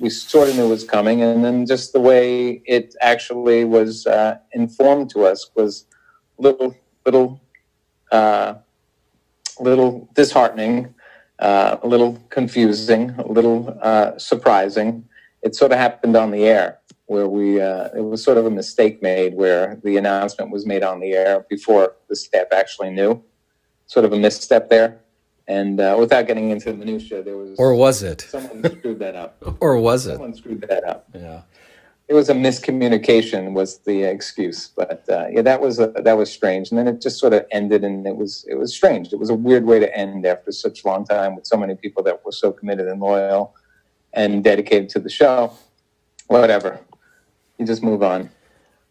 we sort of knew was coming, and then just the way it actually was informed to us was little disheartening, a little confusing, a little surprising. It sort of happened on the air, where it was sort of a mistake made, where the announcement was made on the air before the staff actually knew. Sort of a misstep there. And without getting into the minutia, there was... Or was it? Someone screwed that up. Or was it? Someone screwed that up. Yeah. It was a miscommunication was the excuse. But that was strange. And then it just sort of ended, and it was strange. It was a weird way to end after such a long time with so many people that were so committed and loyal and dedicated to the show. Whatever. You just move on.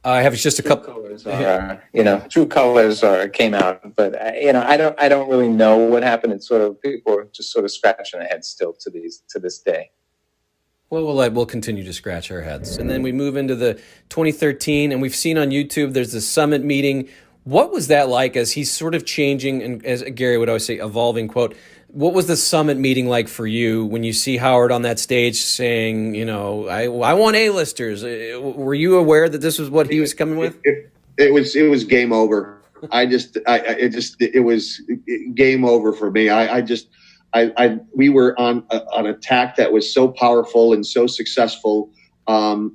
I have just a couple. True colors came out, but I don't really know what happened. It's sort of people are just sort of scratching their heads still to this day. Well, we'll continue to scratch our heads, and then we move into the 2013, and we've seen on YouTube there's the summit meeting. What was that like as he's sort of changing, and as Gary would always say, evolving? Quote. What was the summit meeting like for you when you see Howard on that stage saying, I want A-listers? Were you aware that this was what he was coming with? It was game over. It was game over for me. We were on an attack that was so powerful and so successful. If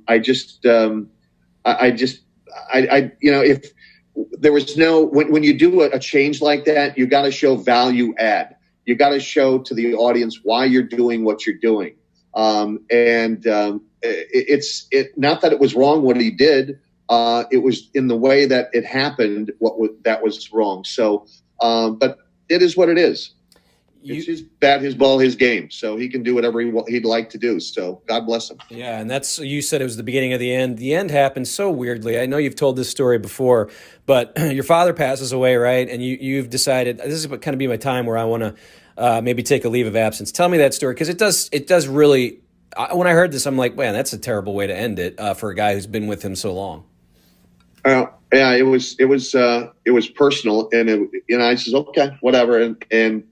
there was when you do a change like that, you got to show value add. You got to show to the audience why you're doing what you're doing. It's not that it was wrong what he did. It was in the way that it happened that was wrong. So, but it is what it is. It's his bat, his ball, his game. So he can do whatever he'd like to do. So God bless him. Yeah, and you said it was the beginning of the end. The end happened so weirdly. I know you've told this story before, but your father passes away, right? And you've decided this is kind of be my time where I want to maybe take a leave of absence. Tell me that story, because it does really. When I heard this, I'm like, man, that's a terrible way to end it for a guy who's been with him so long. Yeah, it was personal, and I said, okay, whatever, and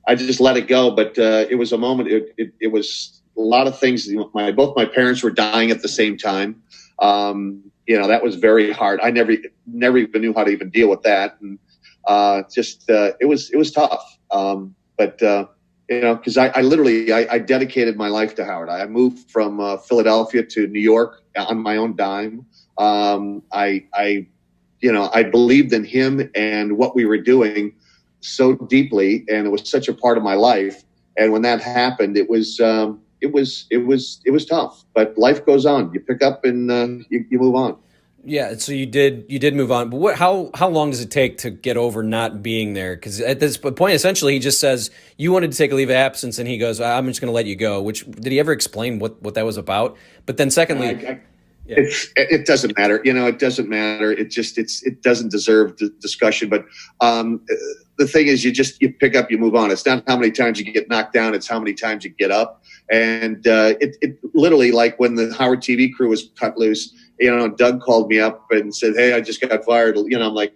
I just let it go. But it was a moment. It was a lot of things. Both my parents were dying at the same time. That was very hard. I never even knew how to even deal with that, and it was tough. Because I literally dedicated my life to Howard. I moved from Philadelphia to New York on my own dime. I believed in him and what we were doing so deeply, and it was such a part of my life. And when that happened, it was tough. But life goes on. You pick up and you move on. Yeah, so you did move on. But how long does it take to get over not being there? Because at this point, essentially, he just says, you wanted to take a leave of absence, and he goes, I'm just going to let you go. Which, did he ever explain what that was about? But then secondly... It doesn't matter. It doesn't matter. It doesn't deserve the discussion. But the thing is, you pick up, you move on. It's not how many times you get knocked down. It's how many times you get up. And it literally, like when the Howard TV crew was cut loose, Doug called me up and said, hey, I just got fired. I'm like,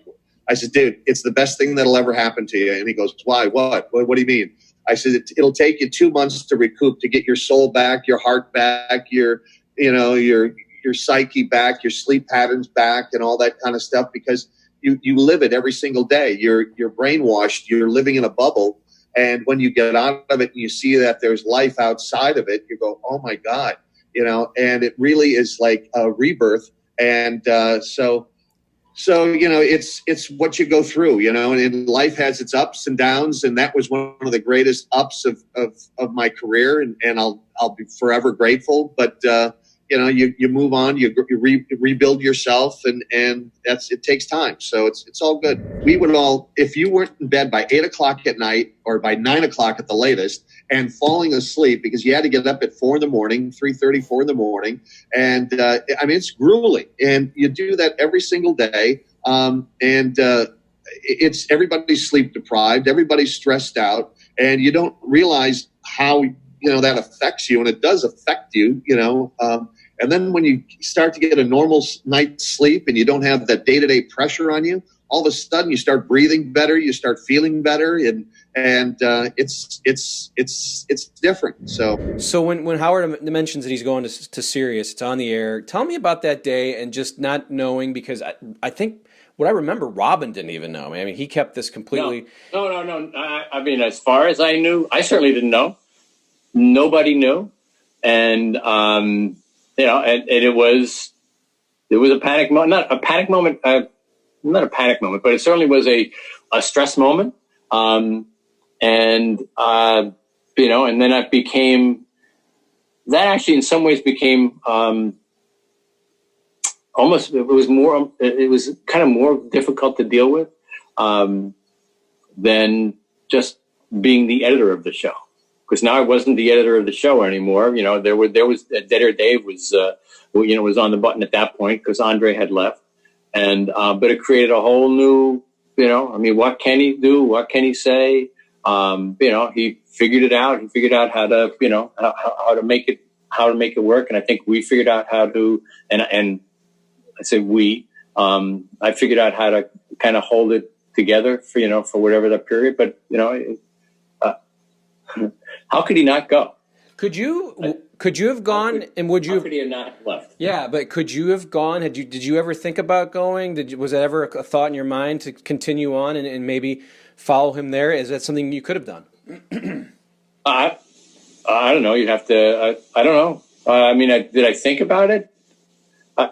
I said, dude, it's the best thing that'll ever happen to you. And he goes, why? What do you mean? I said, it'll take you 2 months to recoup, to get your soul back, your heart back, your psyche back, your sleep patterns back, and all that kind of stuff, because you live it every single day. You're brainwashed. You're living in a bubble. And when you get out of it and you see that there's life outside of it, you go, oh my God, and it really is like a rebirth. And so it's what you go through, and life has its ups and downs. And that was one of the greatest ups of my career. And I'll be forever grateful. But, you move on, you rebuild yourself, and it takes time. So it's all good. We would all, if you weren't in bed by 8 o'clock at night or by 9 o'clock at the latest and falling asleep because you had to get up at 4 a.m, 3:30, 4 a.m. And it's grueling, and you do that every single day. It's everybody's sleep deprived, everybody's stressed out, and you don't realize how, that affects you, and it does affect you, and then when you start to get a normal night's sleep and you don't have that day-to-day pressure on you, all of a sudden you start breathing better, you start feeling better, and it's different. So when Howard mentions that he's going to Sirius, it's on the air. Tell me about that day and just not knowing, because I think what I remember, Robin didn't even know. I mean, he kept this completely. No. I mean, as far as I knew, I certainly didn't know. Nobody knew, and and it was a panic moment. Not a panic moment. Not a panic moment, but it certainly was a stress moment. And then that actually in some ways became almost, it was kind of more difficult to deal with than just being the editor of the show. Because now I wasn't the editor of the show anymore. There was Dead Air Dave was on the button at that point because Andre had left. And but it created a whole new, what can he do? What can he say? He figured it out. He figured out how to, how to make it work. And I think we figured out how to, and I say we, I figured out how to kind of hold it together for whatever that period. But, how could he not go? Could you have gone, and would you? How could he have not left? Yeah, but could you have gone? Did you ever think about going? Was that ever a thought in your mind to continue on and maybe follow him there? Is that something you could have done? I don't know. You'd have to. I don't know. Did I think about it? I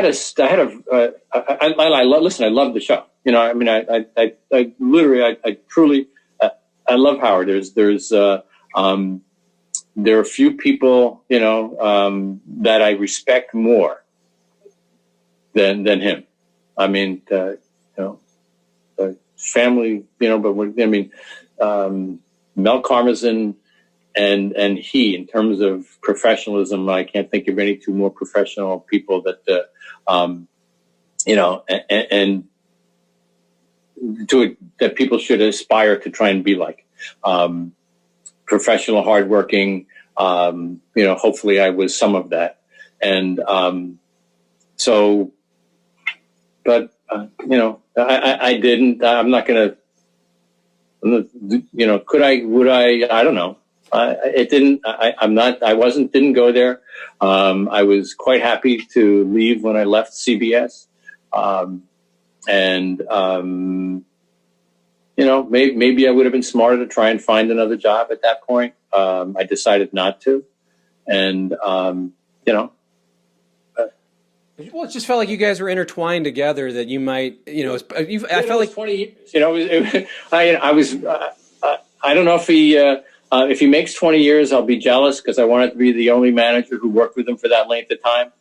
listen. I love the show. I truly. I love Howard. There are a few people, that I respect more than him. Family, Mel Karmazin and he, in terms of professionalism, I can't think of any two more professional people that, that people should aspire to try and be like. Professional, hardworking. Hopefully I was some of that. And I didn't. I'm not going to. Could I? Would I? I don't know. It didn't. I'm not. I wasn't. Didn't go there. I was quite happy to leave when I left CBS. Maybe I would have been smarter to try and find another job at that point. I decided not to. And, well, it just felt like you guys were intertwined together, that you might, I felt like 20 years, I don't know if he makes 20 years, I'll be jealous because I wanted to be the only manager who worked with him for that length of time.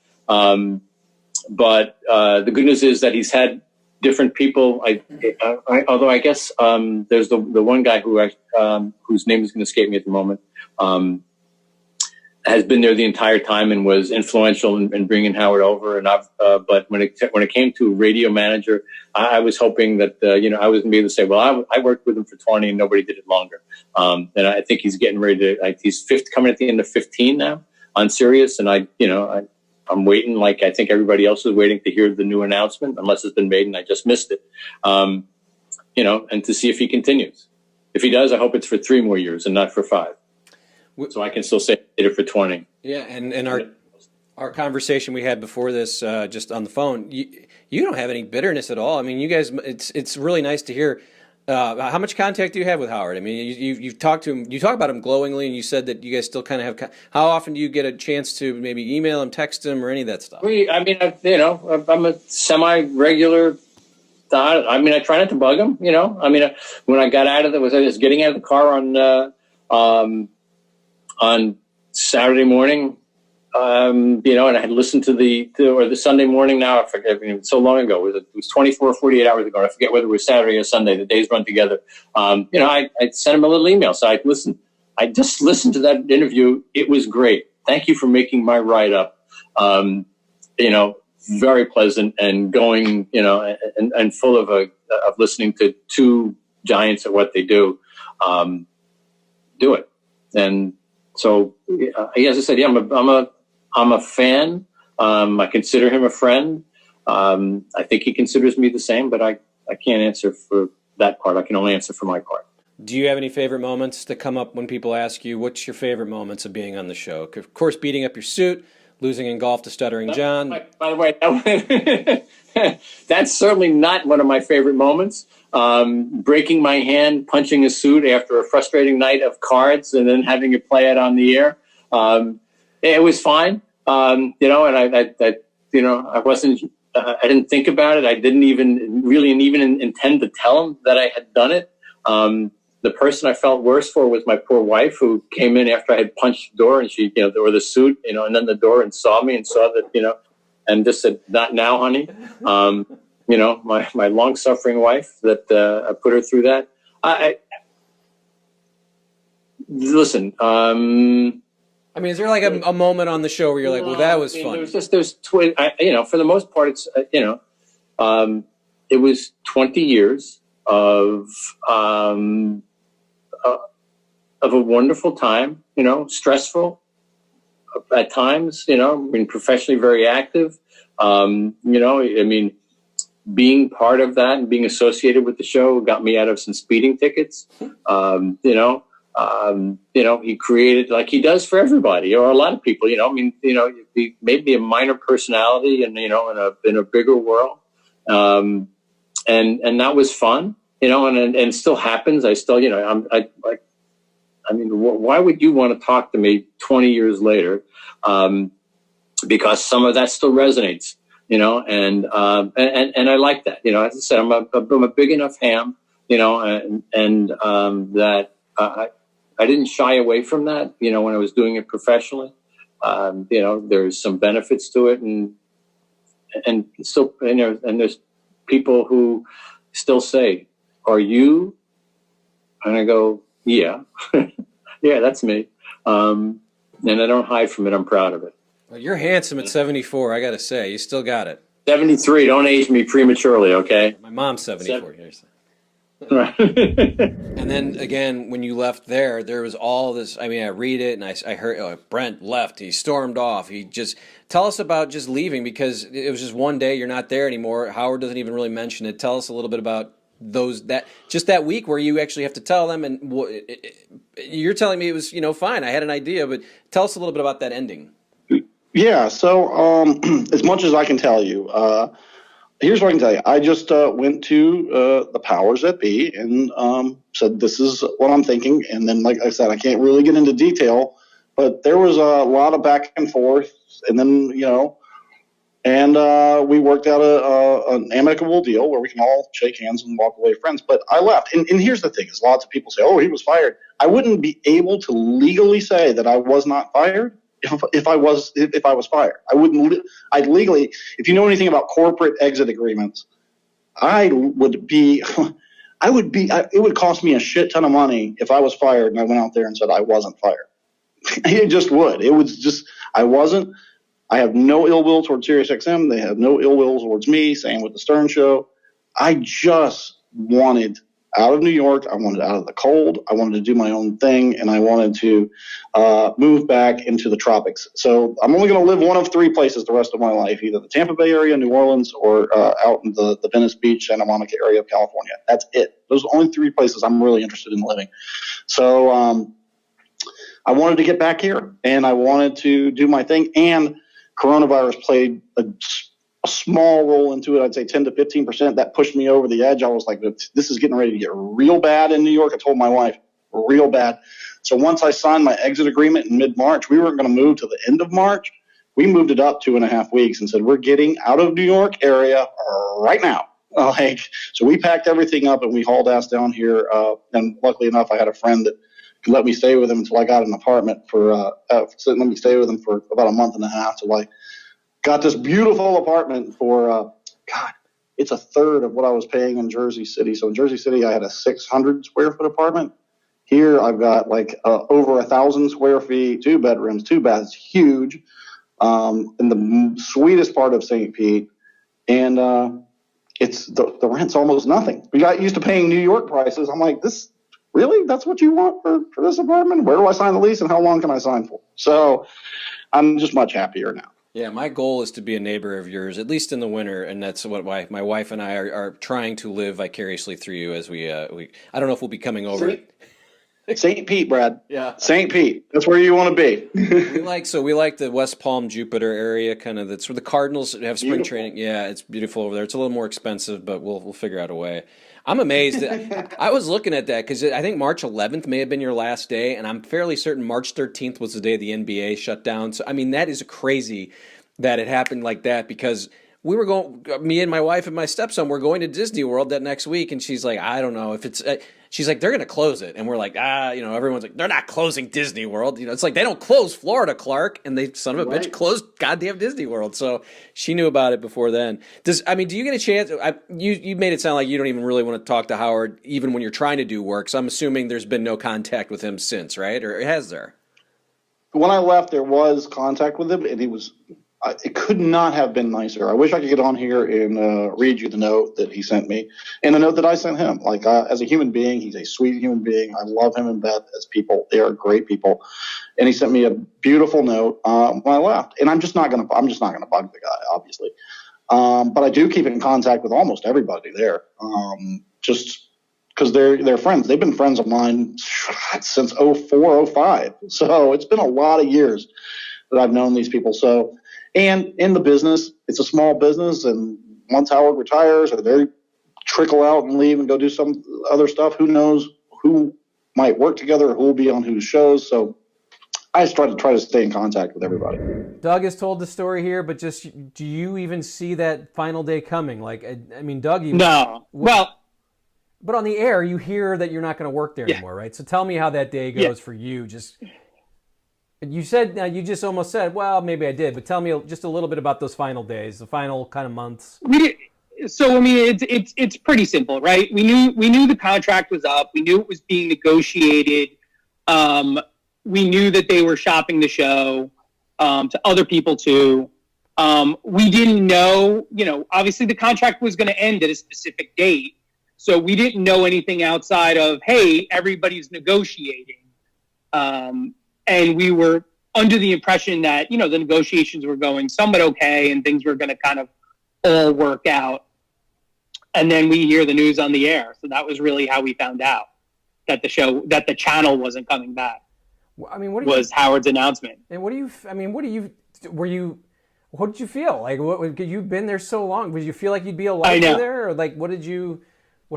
But the good news is that he's had different people. Although I guess there's the one guy whose name is going to escape me at the moment, has been there the entire time and was influential in bringing Howard over. And but when it came to radio manager, I was hoping that I was going to be able to say, well, I worked with him for 20 and nobody did it longer. And I think he's getting ready to. He's coming at the end of 15 now on Sirius, and I'm waiting, like I think everybody else is waiting to hear the new announcement, unless it's been made and I just missed it. And to see if he continues. If he does, I hope it's for 3 more years and not for 5. So I can still say I did it for 20. Yeah, and our conversation we had before this, just on the phone, you don't have any bitterness at all. I mean, you guys, it's really nice to hear. How much contact do you have with Howard? I mean, you've talked to him. You talk about him glowingly, and you said that you guys still kind of have. How often do you get a chance to maybe email him, text him, or any of that stuff? I'm a semi-regular. I try not to bug him. When I got out of I was getting out of the car on Saturday morning. And I had listened to the Sunday morning. Now I forget. It's so long ago. It was 24 or 48 hours ago. I forget whether it was Saturday or Sunday. The days run together. I sent him a little email. So I just listened to that interview. It was great. Thank you for making my write up. Very pleasant and going. And full of listening to 2 giants at what they do. Do it. And so, as I said, I'm a fan. I consider him a friend. I think he considers me the same, but I can't answer for that part. I can only answer for my part. Do you have any favorite moments that come up when people ask you, what's your favorite moments of being on the show? Of course, beating up your suit, losing in golf to Stuttering John. By the way, that's certainly not one of my favorite moments. Breaking my hand, punching a suit after a frustrating night of cards and then having to play it on the air. It was fine. And I wasn't, I didn't think about it. I didn't even intend to tell him that I had done it. The person I felt worse for was my poor wife, who came in after I had punched the door, and she, or the suit, and then the door, and saw me and saw that, and just said, "Not now, honey." My long-suffering wife that I put her through that. Listen. I mean, is there like a moment on the show where you're like, "Well, that was fun"? For the most part, it's it was 20 years of a wonderful time, stressful at times, professionally very active. Being part of that and being associated with the show got me out of some speeding tickets. He created, like he does for everybody or a lot of people, he made me a minor personality and, in a bigger world. And that was fun, and it still happens. I still, why would you want to talk to me 20 years later? Because some of that still resonates, and I like that, as I said, I'm a big enough ham, that I didn't shy away from that, when I was doing it professionally. There's some benefits to it, and still, and there's people who still say, "Are you?" And I go, "Yeah, yeah, that's me." And I don't hide from it. I'm proud of it. Well, you're handsome at 74. I got to say, you still got it. 73. Don't age me prematurely, okay? My mom's 74. Right. And then again, when you left there was all this. I mean, I read it and I heard Brent left. He stormed off. Tell us about just leaving, because it was just one day. You're not there anymore. Howard doesn't even really mention it. Tell us a little bit about that week where you actually have to tell them. And you're telling me it was fine. I had an idea, but tell us a little bit about that ending. Yeah. So as much as I can tell you. Here's what I can tell you. I just went to the powers that be and said, this is what I'm thinking. And then, like I said, I can't really get into detail, but there was a lot of back and forth. And then, we worked out an amicable deal where we can all shake hands and walk away friends. But I left. And here's the thing, is lots of people say, oh, he was fired. I wouldn't be able to legally say that I was not fired if I was fired. I'd legally, if you know anything about corporate exit agreements, it would cost me a shit ton of money if I was fired and I went out there and said I wasn't fired. It just would. It was just, I wasn't. I have no ill will towards SiriusXM. They have no ill will towards me. Same with the Stern Show. I just wanted out of New York. I wanted out of the cold. I wanted to do my own thing, and I wanted to move back into the tropics. So I'm only going to live one of three places the rest of my life, either the Tampa Bay area, New Orleans, or out in the Venice Beach, Santa Monica area of California. That's it. Those are the only three places I'm really interested in living. So I wanted to get back here, and I wanted to do my thing, and coronavirus played a small role into it. I'd say 10 to 15%. That pushed me over the edge. I was like, this is getting ready to get real bad in New York. I told my wife, real bad. So once I signed my exit agreement in mid-March, we weren't going to move to the end of March. We moved it up 2.5 weeks and said, we're getting out of New York area right now. So we packed everything up and we hauled ass down here. And luckily enough, I had a friend that could let me stay with him until I got an apartment let me stay with him for about a month and a half till I got this beautiful apartment for, it's a third of what I was paying in Jersey City. So in Jersey City, I had a 600 square foot apartment. Here, I've got over 1,000 square feet, 2 bedrooms, 2 baths, huge, in the sweetest part of St. Pete. And it's the rent's almost nothing. We got used to paying New York prices. I'm like, really? That's what you want for this apartment? Where do I sign the lease and how long can I sign for? So I'm just much happier now. Yeah, my goal is to be a neighbor of yours, at least in the winter, and that's what my wife and I are trying to live vicariously through you as we I don't know if we'll be coming over. St. Pete, Brad. Yeah. St. Pete. That's where you want to be. we like the West Palm Jupiter area, kind of. That's where the Cardinals have spring Beautiful. training. Yeah, it's beautiful over there. It's a little more expensive, but we'll figure out a way. I'm amazed. I was looking at that because I think March 11th may have been your last day, and I'm fairly certain March 13th was the day the NBA shut down. So I mean, that is crazy that it happened like that, because we were going, me and my wife and my stepson were going to Disney World that next week, and she's like, I don't know if it's, she's like, they're going to close it. And we're like, everyone's like, they're not closing Disney World. It's like, they don't close Florida, Clark, and they, son of a bitch, closed goddamn Disney World. So she knew about it before then. Do you get a chance? You made it sound like you don't even really want to talk to Howard, even when you're trying to do work. So I'm assuming there's been no contact with him since, right? Or has there? When I left, there was contact with him, and he was, it could not have been nicer. I wish I could get on here and read you the note that he sent me and the note that I sent him. Like, as a human being, he's a sweet human being. I love him and Beth as people. They are great people. And he sent me a beautiful note when I left. And I'm just not gonna bug the guy, obviously. But I do keep in contact with almost everybody there. Just because they're friends. They've been friends of mine since 04, 05. So it's been a lot of years that I've known these people. So, and in the business, it's a small business, and once Howard retires or they trickle out and leave and go do some other stuff, who knows who might work together or who will be on whose shows. So I just try to stay in contact with everybody. Doug has told the story here, but just, do you even see that final day coming? Like, I mean, Doug, no. Well, but on the air, you hear that you're not going to work there anymore, right? So tell me how that day goes for you. You said, you just almost said, well, maybe I did, but tell me just a little bit about those final days, the final kind of months. So I mean, it's pretty simple, right? We knew the contract was up. We knew it was being negotiated. We knew that they were shopping the show to other people too. We didn't know, obviously the contract was going to end at a specific date. So we didn't know anything outside of, hey, everybody's negotiating. And we were under the impression that, the negotiations were going somewhat okay and things were going to kind of all work out. And then we hear the news on the air. So that was really how we found out that the channel wasn't coming back. I mean, what was Howard's announcement. And what did you feel? Like, you've been there so long. Would you feel like you'd be a lifer there? Or like, how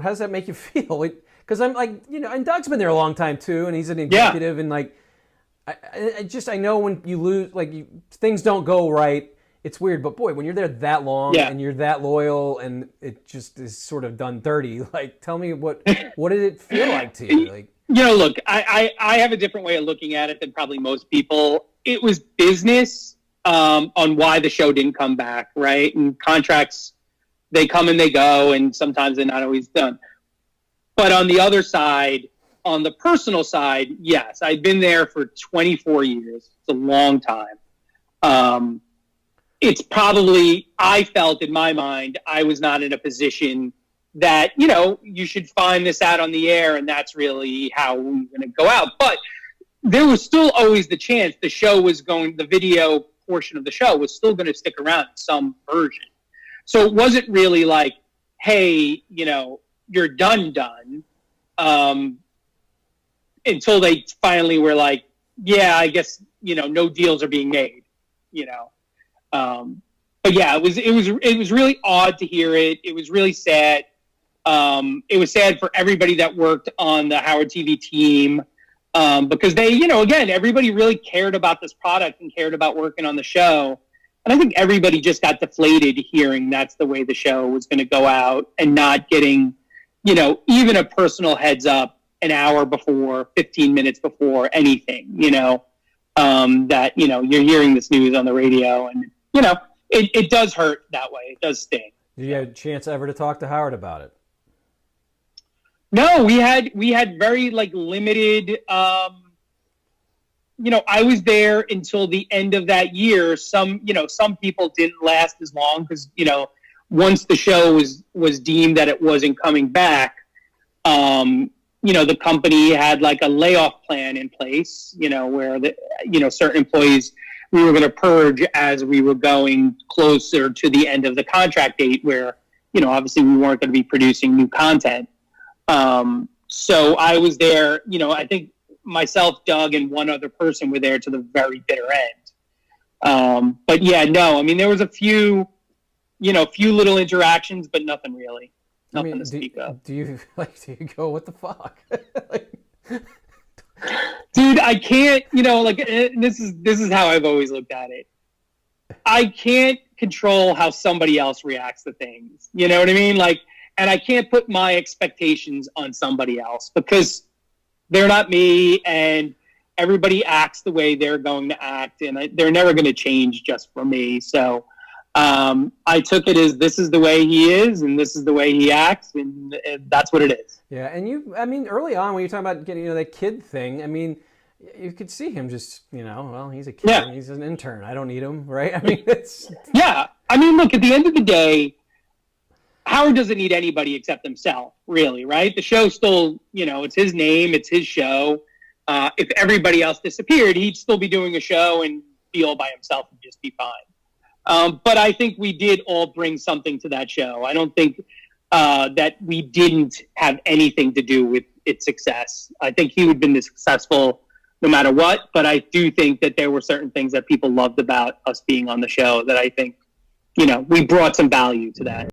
does that make you feel? Because I'm like, and Doug's been there a long time too, and he's an executive, and like, I know when you lose, things don't go right. It's weird, but boy, when you're there that long and you're that loyal, and it just is sort of done dirty. Like, tell me what did it feel like to you? Like, look, I have a different way of looking at it than probably most people. It was business on why the show didn't come back, right? And contracts, they come and they go, and sometimes they're not always done. But on the other side, on the personal side, yes, I've been there for 24 years. It's a long time. It's probably, I felt in my mind, I was not in a position that, you should find this out on the air, and that's really how we're going to go out. But there was still always the chance the video portion of the show was still going to stick around in some version. So it wasn't really like, hey, you're done. Until they finally were like, yeah, I guess, no deals are being made, But yeah, it was really odd to hear it. It was really sad. It was sad for everybody that worked on the Howard TV team, because they, again, everybody really cared about this product and cared about working on the show. And I think everybody just got deflated hearing that's the way the show was going to go out, and not getting, even a personal heads up an hour before, 15 minutes before anything, that, you're hearing this news on the radio, and, it does hurt that way. It does sting. Did you have a chance ever to talk to Howard about it? No, we had very limited, I was there until the end of that year. Some people didn't last as long because, once the show was deemed that it wasn't coming back, the company had a layoff plan in place, where certain employees we were going to purge as we were going closer to the end of the contract date where, obviously we weren't going to be producing new content. So I was there, I think myself, Doug, and one other person were there to the very bitter end. But yeah, no, I mean, there was a few little interactions, but nothing really. Nothing to speak of. Do you go, what the fuck? Dude, I can't, this is how I've always looked at it. I can't control how somebody else reacts to things. You know what I mean? And I can't put my expectations on somebody else because they're not me, and everybody acts the way they're going to act, and they're never going to change just for me. So I took it as this is the way he is, and this is the way he acts, and that's what it is. Yeah, and early on when you're talking about getting that kid thing, you could see him just, well, he's a kid, yeah. He's an intern. I don't need him, right? It's yeah. Look, at the end of the day, Howard doesn't need anybody except himself, really, right? The show still, it's his name, it's his show. If everybody else disappeared, he'd still be doing a show and be all by himself and just be fine. But I think we did all bring something to that show. I don't think that we didn't have anything to do with its success. I think he would have been successful no matter what, but I do think that there were certain things that people loved about us being on the show that I think, we brought some value to that.